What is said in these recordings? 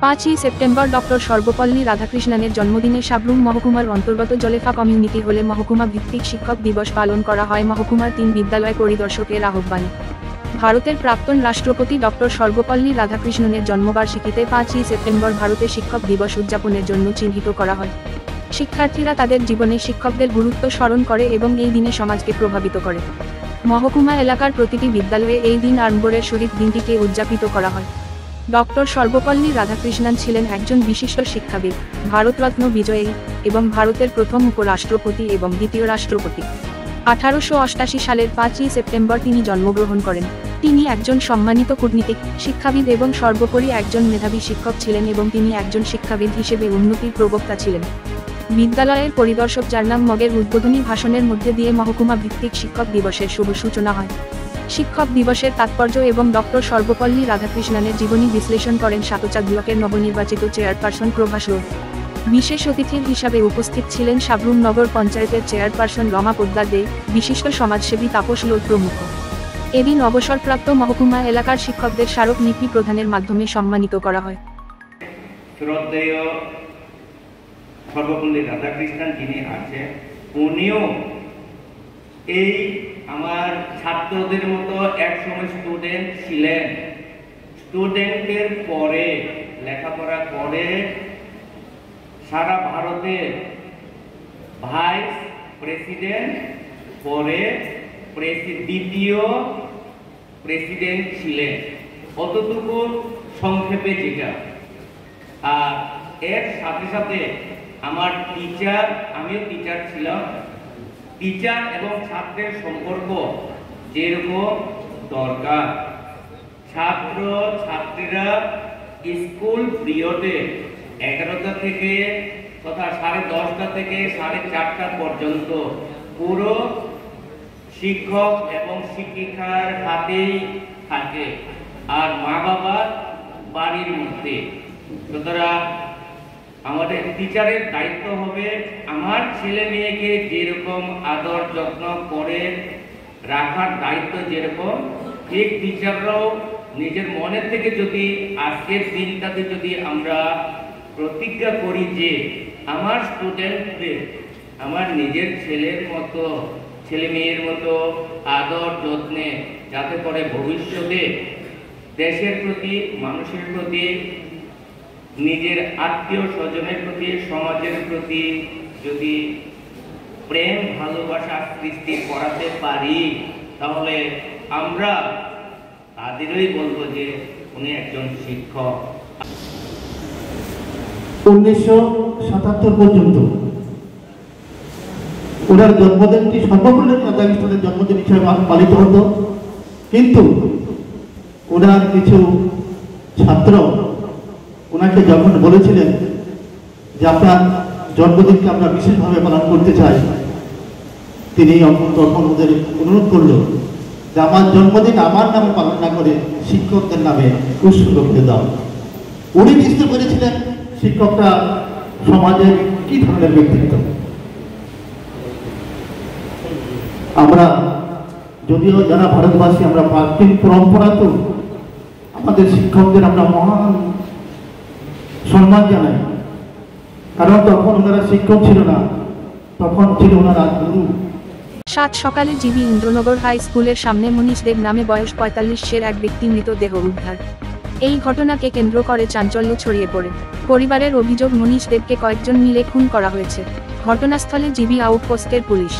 5ই September doctor Sarvepalli রাধাকৃষ্ণনের জন্মদিনে সাব্রুম মহকুমার অন্তর্গত জলেফা কমিউনিটি হলে মহকুমা ভিত্তিক শিক্ষক দিবস পালন করা হয় মহকুমার 3 বিদ্যালয় পরিদর্শকের আহ্বানে। ভারতের প্রাক্তন রাষ্ট্রপতি ডক্টর সর্বপল্লী রাধাকৃষ্ণনের জন্মবার্ষিকীতে 5ই সেপ্টেম্বর ভারতে শিক্ষক দিবস উদযাপনের জন্য চিহ্নিত করা হয়। শিক্ষার্থীরা তাদের জীবনে শিক্ষকদের গুরুত্ব স্মরণ করে এবং এই দিনে সমাজকে প্রভাবিত করে। মহকুমা এলাকার প্রতিটি বিদ্যালয়ে এই দিন আড়ম্বরের সহিত দিনটিকে উদযাপিত করা হয়। ডক্টর সর্বপল্লী রাধাকৃষ্ণন ছিলেন একজন বিশিষ্ট শিক্ষাবিদ, ভারতরত্ন বিজয়ী এবং ভারতের প্রথম উপরাষ্ট্রপতি এবং দ্বিতীয় রাষ্ট্রপতি। 1888 সালের 5ই সেপ্টেম্বর তিনি জন্মগ্রহণ করেন। তিনি একজন সম্মানিত কূটনীতিক, শিক্ষাবিদ এবং সর্বোপরি একজন মেধাবী শিক্ষক ছিলেন এবং তিনি একজন শিক্ষাবিদ হিসেবে উন্নতির প্রবক্তা ছিলেন। বিদ্যালয়ের পরিদর্শক জার্নাম মগের উদ্বোধনী ভাষণের মধ্যে দিয়ে মহকুমা ভিত্তিক শিক্ষক দিবসের শুভ সূচনা হয়। শিক্ষক দিবসের তাৎপর্য এবং ডক্টর সর্বপল্লী রাধাকৃষ্ণনের জীবনী বিশ্লেষণ করেন সাতোচা ব্লকের নবনির্বাচিত চেয়ারপারসন প্রভাস রোড। বিশেষ অতিথির হিসাবে উপস্থিত ছিলেন সাব্রুম নগর পঞ্চায়েতের চেয়ারপারসন রমা পোদ্দার দে, বিশিষ্ট সমাজসেবী তাপস লোল প্রমুখ। এদিন অবসরপ্রাপ্ত মহকুমা এলাকার শিক্ষকদের স্মারক লিপি প্রদানের মাধ্যমে সম্মানিত করা হয়। শ্রদ্ধেয় সর্বপল্লী রাধাকৃষ্ণন যিনি আছে, উনিও এই আমার ছাত্রদের মতো একসময় স্টুডেন্ট ছিলেন। স্টুডেন্টের পরে লেখাপড়া করে সারা ভারতে ভাইস প্রেসিডেন্ট, পরে দ্বিতীয় প্রেসিডেন্ট ছিলেন। অতটুকু সংক্ষেপে যেটা। আর এর সাথে সাথে আমার টিচার, আমিও টিচার ছিলাম। টিচার এবং ছাত্রের সম্পর্ক যেরকম দরকার, ছাত্র ছাত্রীরা স্কুল পিরিয়ডে 11টা থেকে তথা 10:30 থেকে 4:30 পর্যন্ত পুরো শিক্ষক এবং শিক্ষিকার হাতেই থাকে, আর মা বাবার বাড়ির মধ্যে। সুতরাং আমাদের টিচারের দায়িত্ব হবে আমার ছেলে মেয়েকে যেরকম আদর যত্ন করে রাখার দায়িত্ব যেরকম, ঠিক টিচাররাও নিজের মনের থেকে যদি আজকের দিনটাতে যদি আমরা প্রতিজ্ঞা করি যে আমার স্টুডেন্টদের আমার নিজের ছেলের মতো, ছেলে মেয়ের মতো আদর যত্নে, যাতে করে ভবিষ্যতে দেশের প্রতি, মানুষের প্রতি, নিজের আত্মীয় স্বজনের প্রতি, সমাজের প্রতি যদি প্রেম ভালোবাসা সৃষ্টি করাতে পারি, তাহলে আমরা তাদেরই বলবো যে উনি একজন শিক্ষক। 1977 পর্যন্ত ওনার জন্মদিনটি সর্বপল্লী রাধাকৃষ্ণনের জন্মদিন হিসেবে পালিত হতো, কিন্তু ওনার কিছু ছাত্র ওনাকে যখন বলেছিলেন যে আপনার জন্মদিনকে আমরা বিশেষভাবে পালন করতে চাই, তিনি তখন ওদের অনুরোধ করল যে আমার জন্মদিন আমার নামে পালন না করে শিক্ষকদের নামে উৎসর্গ করে দাও। উনি বুঝতে পেরেছিলেন শিক্ষকরা সমাজের কি ধরনের ব্যক্তিত্ব। আমরা যদিও যারা ভারতবাসী, আমরা প্রাচীন পরম্পরা তো আমাদের শিক্ষকদের আমরা মহান সম্মান জানাই, কারণ তখন ওনারা শিক্ষক ছিল না, তখন ছিল ওনারা গুরু। 7 সকালে জিবি ইন্দ্রনগর হাই স্কুলের সামনে মনীষ দেব নামে বয়স 45 এক ব্যক্তি মৃতদেহ উদ্ধার। এই ঘটনাকে কেন্দ্র করে চাঞ্চল্য ছড়িয়ে পড়ে। পরিবারের অভিযোগ মনীষ দেবকে কয়েকজন মিলে খুন করা হয়েছে। ঘটনাস্থলে জিবি আউটপোস্টের পুলিশ।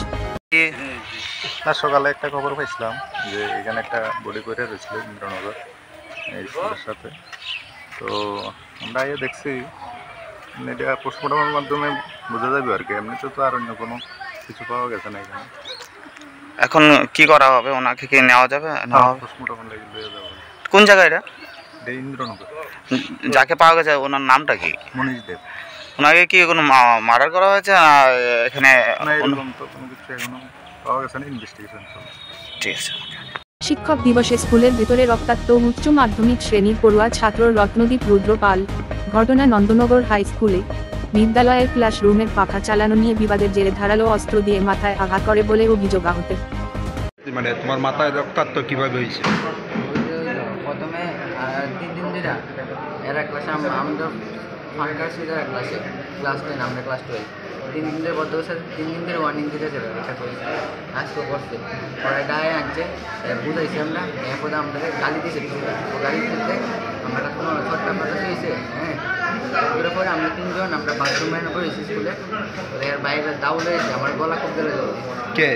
সকালে একটা খবর পাইছিলাম যে এখানে একটা বডি করে রয়েছিল ইন্দ্রনগর এই স্কুলের সাথে, তো আমরা দেখছি এটা পোস্টমর্টমের মাধ্যমে বোঝা যাবে আর কি, এমনিতে তো আর অন্য কোনো কিছু পাওয়া গেছে না এখানে। এখন কি করা হবে? ওনাকে কি নেওয়া যাবে? পোস্টমর্টম লাগি নিয়ে যাবে। কোন জায়গায় এটা? ইন্দ্রনগর। যাকে পাওয়া গেছে ওনার নামটা কি? মনীষ দেব। ওনাকে কি কোনো মার্ডার করা হয়েছে না এখানে? এরকম তো কোনো কিছু এখনো পাওয়া গেছে না, ইনভেস্টিগেশন চলছে। ঠিক আছে। শিক্ষক দিবসে স্কুলের ভেতরে রক্তাক্ত উচ্চ মাধ্যমিক শ্রেণীর পড়ুয়া ছাত্র রত্নদীপ রুদ্র পাল। ঘটনা নন্দনগর হাই স্কুলে। বিদ্যালয়ের ক্লাসরুমের পাখা চালানো নিয়ে বিবাদের জেরে ধারালো অস্ত্র দিয়ে মাথায় আঘাত করে বলে অভিযোগ আহতের। মানে তোমার মাথায় রক্তাক্ত কিভাবে হয়েছে? প্রথমে 3 দিন ধরে এরা ক্লাসে আমরা ফাঁকা ছিল ক্লাসে ক্লাস 10 আমরা ক্লাস 12 3 দিন ধরে বদ্ধ বসে 3 দিন ধরে ওয়ার্নিং দিতে ছিল এটা করেছে আজকে করছে পরে গায়ে আনছে বুঝাইছি আমরা এরপরে আমাদের গালি দিয়েছে তো গালি দিতে আমরা কোনো সরকার কথা হয়েছে হ্যাঁ তারপরে আমরা 3 জন আমরা বাথরুমে করেছি স্কুলে এর বাইরে দাউল হয়েছে আমার গলা খুব ধরে যাচ্ছে কে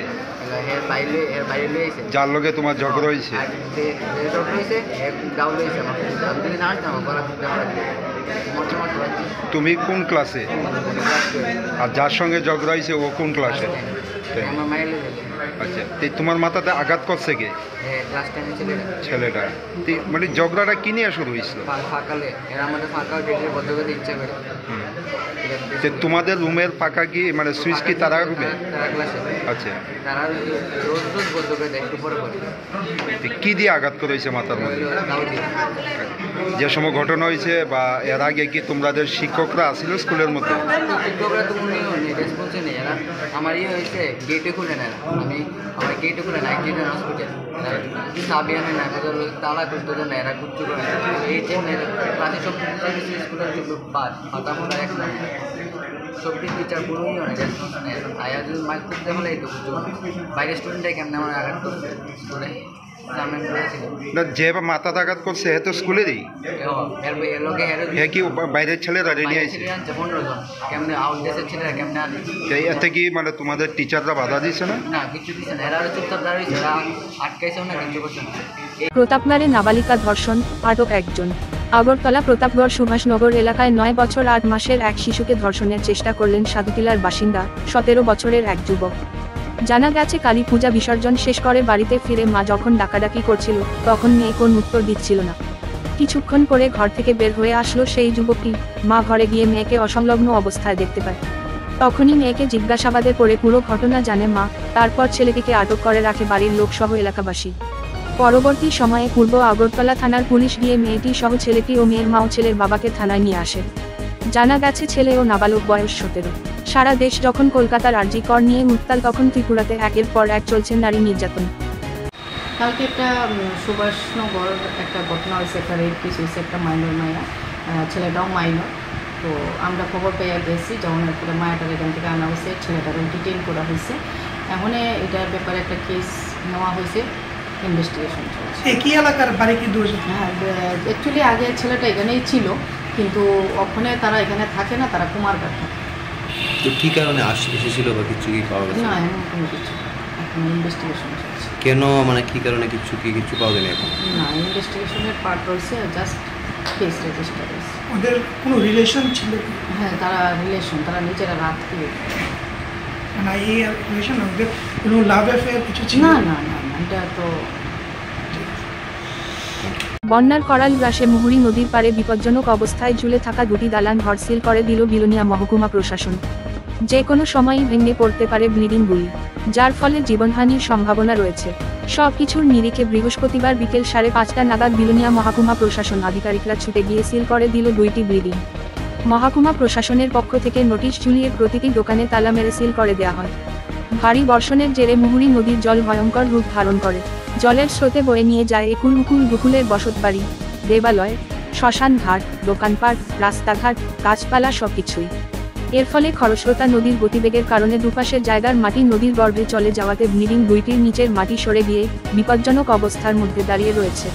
এর বাইরে লয়েছে যার লগে তোমার ঝগড়া হয়েছে হয়েছে দাউল হয়েছে আমার দিকে না আসতাম গলা খুব ধরে তুমি কোন ক্লাসে আর যার সঙ্গে ঝগড়া হয়েছে ও কোন ক্লাসে আমার মাইলে আচ্ছা তোমার মাথাতে আঘাত করছে কে ক্লাস 10 ছেলেটা মানে ঝগড়াটা কি নিয়ে শুরু হয়েছিল ফাঁকালে এর আমাদের ফাঁকা ডেটের বদ্ধ করতে ইচ্ছা করে তোমাদের রুমের ফাঁকা কি মানে সুইচ কি তারা রুমে তারা ক্লাসে আচ্ছা তারা রোজ বদ্ধ করে দেয় একটু পরে পরে কি দিয়ে আঘাত করেছে মাথার মধ্যে যে সময় ঘটনা হয়েছে বা এর আগে কি তোমাদের শিক্ষকরা আসছিল স্কুলের মধ্যে শিক্ষকরা তো উনিও নেই রেসপন্সই নেই এরা আমার হয়েছে গেটে খুলে নেয় আমার গেটে খুলে নেয় গেটে হসপিটাল চাবি আনে না তালা করতে দেয় না এরা কুচ্ছু করে এই জন্য ক্লাসে সব স্কুলের পাতা ফোটা এক সব টিচার পুরোই অনেক রেসপন্স নেই আয়া যদি মাইক করতে হলে এই তো কুচ্ছু বাইরে স্টুডেন্টটাই কেমন আমার আঘাত করছে স্কুলে না যে মাথা আঘাত করছে হে তো স্কুলেরই হ্যাঁ কি বাইরের ছেলেরা রেডি আছে এতে কি মানে তোমাদের টিচাররা বাধা দিচ্ছে না কিছু দিচ্ছে না এরা চুপচাপ দাঁড়িয়েছে এরা আটকাইছেও না কিছু করছে না প্রতাপনারে নাবালিকা ধর্ষণ আটক একজন আগরতলা প্রতাপগড় সুভাষনগর এলাকায় 9 বছর 8 মাসের এক শিশুকে ধর্ষণের চেষ্টা করলেন সাধুটিলার বাসিন্দা 17 বছরের এক যুবক জানা গেছে কালী পূজা বিসর্জন শেষ করে বাড়িতে ফিরে মা যখন ডাকাডাকি করছিল তখন মেয়ে কোন উত্তর দিচ্ছিল না কিছুক্ষণ পরে ঘর থেকে বের হয়ে আসলো সেই যুবকটি মা ঘরে গিয়ে মেয়েকে অসংলগ্ন অবস্থায় দেখতে পায় তখনই মেয়েকে জিজ্ঞাসাবাদে করে পুরো ঘটনা জানে মা তারপর ছেলেটিকে আটক করে রাখে বাড়ির লোকসহ এলাকাবাসী পরবর্তী সময়ে পূর্ব আগরতলা থানার পুলিশ গিয়ে মেয়েটি সহ ছেলেটি ও মেয়ের মা ও ছেলের বাবাকে থানায় নিয়ে আসে জানা গেছে ছেলে ও নাবালক বয়স 17 সারা দেশ যখন কলকাতার আরজি কর নিয়ে উত্তাল তখন ত্রিপুরাতে একের পর এক চলছে নারী নির্যাতন কালকে একটা সুভাষনগর একটা ঘটনা হয়েছে একটা রেপ কেস হয়েছে একটা মাইনর মায়া ছেলেটাও মাইনর তো আমরা খবর পেয়ে গেছি যখন একটা মায়াটার এখান থেকে আনা হয়েছে ছেলেটাকে ডিটেইন করা হয়েছে এখন এটার ব্যাপারে একটা কেস নেওয়া হয়েছে ইনভেস্টিগেশন চলছে একই এলাকার বাড়ি কি দোষ হ্যাঁ অ্যাকচুয়ালি আগে ছেলেটা এখানেই ছিল কিন্তু ওখানে তারা এখানে থাকে না তারা কুমারঘাট থাকে তো কী কারণে এসেছিল বা কিছু কি পাওয়া গেছে না এমন কোনো কিছু এখন ইনভেস্টিগেশন চলছে কেন মানে কী কারণে কিছু পাওয়া যায়নি এখন না ইনভেস্টিগেশনের পার্ট রয়েছে জাস্ট কেস রেজিস্টার হয়েছে ওদের কোনো রিলেশন ছিল হ্যাঁ তারা রিলেশন তারা নিজেরা রাত দিয়ে মানে এই রিলেশন ওদের কোনো লাভ অ্যাফেয়ার কিছু ছিল না না না এটা তো বন্যার করাল গ্রাসে মুহুরী নদীর পাড়ে বিপজ্জনক অবস্থায় ঝুলে থাকা দুটি দালান ঘর সিল করে দিল বিলোনিয়া মহকুমা প্রশাসন যে কোনো সময়ই ভেঙে পড়তে পারে ব্লিডিং বুলি যার ফলে জীবনহানির সম্ভাবনা রয়েছে সবকিছুর নিরিখে বৃহস্পতিবার বিকেল 5:30টা নাগাদ বিলোনিয়া মহকুমা প্রশাসন আধিকারিকরা ছুটে গিয়ে সিল করে দিল 2টি ব্লিডিং মহকুমা প্রশাসনের পক্ষ থেকে নোটিশ ঝুলিয়ে প্রতিটি দোকানে তালা মেরে সিল করে দেওয়া হয় ভারী বর্ষণের জেরে মুহুরী নদীর জল ভয়ঙ্কর রূপ ধারণ করে জলের স্রোতে বয়ে নিয়ে যায় একুল উকুল দুকুলের বসতবাড়ি দেবালয় শ্মশান ঘাট দোকানপাট রাস্তাঘাট গাছপালা সবকিছুই এর ফলে খরস্রোতা নদীর গতিবেগের কারণে দুপাশের জায়গার মাটি নদীর গর্ভে চলে যাওয়াতে ব্লিডিং দুইটির নিচের মাটি সরে গিয়ে বিপজ্জনক অবস্থার মধ্যে দাঁড়িয়ে রয়েছে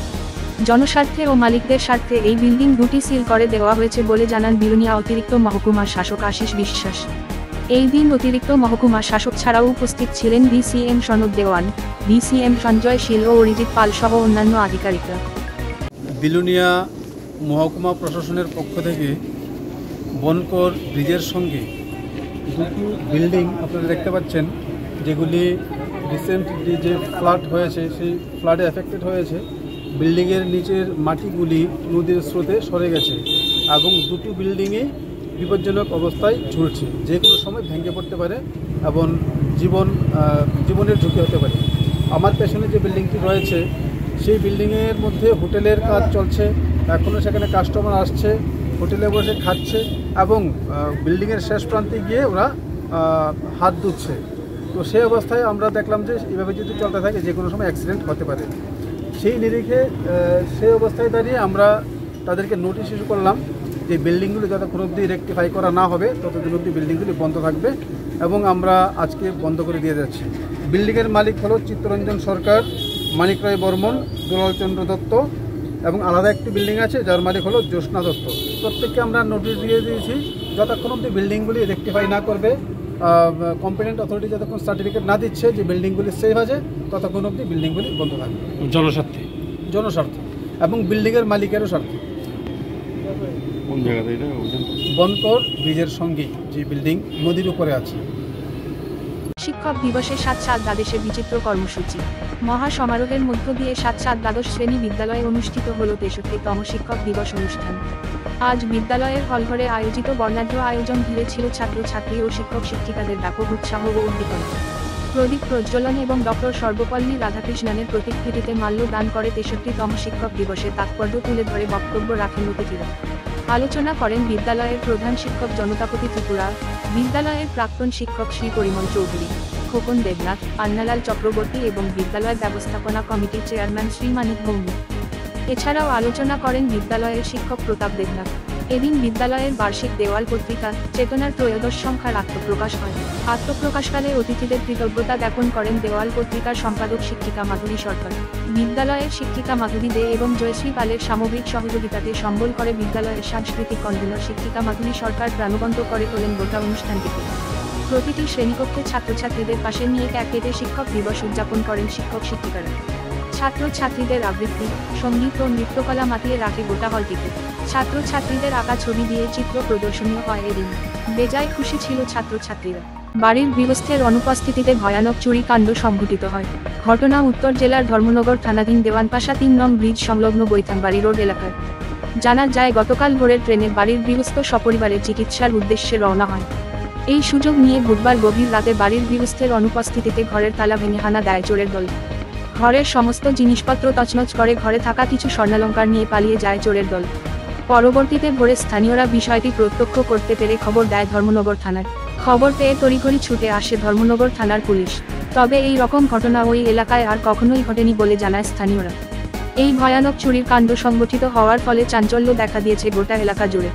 জনস্বার্থে ও মালিকদের স্বার্থে এই বিল্ডিং দুটি সিল করে দেওয়া হয়েছে বলে জানান বিলোনিয়া অতিরিক্ত মহকুমার শাসক আশিস বিশ্বাস এই দিন অতিরিক্ত মহকুমা শাসক ছাড়াও উপস্থিত ছিলেন ডিসিএম সনদ দেওয়ান ডিসিএম সঞ্জয় শীল ও অরিজিৎ পাল সহ অন্যান্য আধিকারিকরা বিলোনিয়া মহকুমা প্রশাসনের পক্ষ থেকে বনকর ব্রিজের সঙ্গে দুটো বিল্ডিং আপনারা দেখতে পাচ্ছেন যেগুলি রিসেন্টলি যে ফ্লাড হয়েছে সেই ফ্লাডে এফেক্টেড হয়েছে বিল্ডিংয়ের নিচের মাটিগুলি নদীর স্রোতে সরে গেছে এবং দুটো বিল্ডিংয়ে বিপজ্জনক অবস্থায় ঝুলছে যে কোনো সময় ভেঙে পড়তে পারে এবং জীবনের ঝুঁকি হতে পারে আমার পেছনে যে বিল্ডিংটি রয়েছে সেই বিল্ডিংয়ের মধ্যে হোটেলের কাজ চলছে এখনও সেখানে কাস্টমার আসছে হোটেলে বসে খাচ্ছে এবং বিল্ডিংয়ের শেষ প্রান্তে গিয়ে ওরা হাত ধুচ্ছে তো সেই অবস্থায় আমরা দেখলাম যে এইভাবে যদি চলতে থাকে যে কোনো সময় অ্যাক্সিডেন্ট হতে পারে সেই নিরিখে সেই অবস্থায় দাঁড়িয়ে আমরা তাদেরকে নোটিশ ইস্যু করলাম যে বিল্ডিংগুলি যতক্ষণ অবধি রেকটিফাই করা না হবে ততদিন অবধি বিল্ডিংগুলি বন্ধ থাকবে এবং আমরা আজকে বন্ধ করে দিয়ে যাচ্ছি। বিল্ডিংয়ের মালিক হলো চিত্তরঞ্জন সরকার, মানিক রায় বর্মন, দুলালচন্দ্র দত্ত এবং আলাদা একটি বিল্ডিং আছে যার মালিক হলো জ্যোৎস্না দত্ত। প্রত্যেককে আমরা নোটিশ দিয়ে দিয়েছি যতক্ষণ অবধি বিল্ডিংগুলি রেকটিফাই না করবে, কম্পিটেন্ট অথরিটি যতক্ষণ সার্টিফিকেট না দিচ্ছে যে বিল্ডিংগুলি সেফ আছে ততক্ষণ অবধি বিল্ডিংগুলি বন্ধ থাকবে জনস্বার্থে এবং বিল্ডিংয়ের মালিকেরও স্বার্থে। কোন জায়গাতে এটা? বনকর ব্রিজের সঙ্গে যে বিল্ডিং নদীর উপরে আছে। শিক্ষক দিবসে ৭ দ্বাদশে বিচিত্র কর্মসূচি। মহাসমারোহের মধ্য দিয়ে ৭ দ্বাদশ শ্রেণী বিদ্যালয়ে অনুষ্ঠিত হল ৬৩তম শিক্ষক দিবস অনুষ্ঠান। আজ বিদ্যালয়ের হলঘরে আয়োজিত বর্ণাঢ্য আয়োজন ঘিরে ছিল ছাত্রছাত্রী ও শিক্ষক শিক্ষিকাদের ব্যাপক উৎসাহ ও উদ্দীপনা। প্রদীপ প্রজ্বলন এবং ডক্টর সর্বপল্লী রাধাকৃষ্ণনের প্রতিকৃতিতে মাল্য দান করে ৬৩তম শিক্ষক দিবসের তাৎপর্য তুলে ধরে বক্তব্য রাখেন অতিথিরা। আলোচনা করেন বিদ্যালয়ের প্রধান শিক্ষক জনতাপতি ত্রিপুরা, বিদ্যালয়ের প্রাক্তন শিক্ষক শ্রী পরিমল চৌধুরী, খোকন দেবনাথ, পান্নালাল চক্রবর্তী এবং বিদ্যালয় ব্যবস্থাপনা কমিটির চেয়ারম্যান শ্রী মানিক ভৌমিক। এছাড়াও আলোচনা করেন বিদ্যালয়ের শিক্ষক প্রতাপ দেবনাথ। এদিন বিদ্যালয়ের বার্ষিক দেওয়াল পত্রিকা চেতনার 'ত্রয়োদশ সংখ্যার আত্মপ্রকাশ হয়। আত্মপ্রকাশকালে অতিথিদের কৃতজ্ঞতা জ্ঞাপন করেন দেওয়াল পত্রিকার সম্পাদক শিক্ষিকা মাধুরী সরকার। বিদ্যালয়ের শিক্ষিকা মাধুরী দে এবং জয়শ্রী পালের সামগ্রিক সহযোগিতাতে সম্বল করে বিদ্যালয়ের সাংস্কৃতিক কনভেনর শিক্ষিকা মাধুরী সরকার প্রাণবন্ত করে তোলেন গোটা অনুষ্ঠানটিকে। প্রতিটি শ্রেণীকক্ষে ছাত্রছাত্রীদের পাশে নিয়ে কেটে শিক্ষক দিবস উদযাপন করেন শিক্ষক শিক্ষিকারা। ছাত্রছাত্রীদের আবৃত্তি, সঙ্গীত ও নৃত্যকলা মাতিয়ে রাখে গোটা হলটিতে। ছাত্রছাত্রীদের আঁকা ছবি দিয়ে চিত্র প্রদর্শনীয় হয় এদিন। বেজায় খুশি ছিল ছাত্রছাত্রীরা। বাড়ির গৃহস্থের অনুপস্থিতিতে ভয়ানক চুরি কাণ্ড সংঘটিত হয়। ঘটনা উত্তর জেলার ধর্মনগর থানাধীন দেওয়ানপাশা ৩ নং ব্রিজ সংলগ্ন বৈথানবাড়ি রোড এলাকায়। জানা যায় গতকাল ভোরের ট্রেনে বাড়ির গৃহস্থ সপরিবারে চিকিৎসার উদ্দেশ্যে রওনা হয়। এই সুযোগ নিয়ে বুধবার গভীর রাতে বাড়ির গৃহস্থের অনুপস্থিতিতে ঘরের তালা ভেঙে হানা দেয় চোরের দল। ঘরের সমস্ত জিনিসপত্র তছনছ করে ঘরে থাকা কিছু স্বর্ণালঙ্কার নিয়ে পালিয়ে যায় চোরের দল। পরবর্তীতে ভোরে স্থানীয়রা বিষয়টি প্রত্যক্ষ করতে পেরে খবর দেয় ধর্মনগর থানায়। খবর পেয়ে তড়িঘড়ি ছুটে আসে ধর্মনগর থানার পুলিশ। তবে এই রকম ঘটনা ওই এলাকায় আর কখনোই ঘটেনি বলে জানায় স্থানীয়রা। এই ভয়ানক চুরির কাণ্ড সংগঠিত হওয়ার ফলে চাঞ্চল্য দেখা দিয়েছে গোটা এলাকা জুড়ে।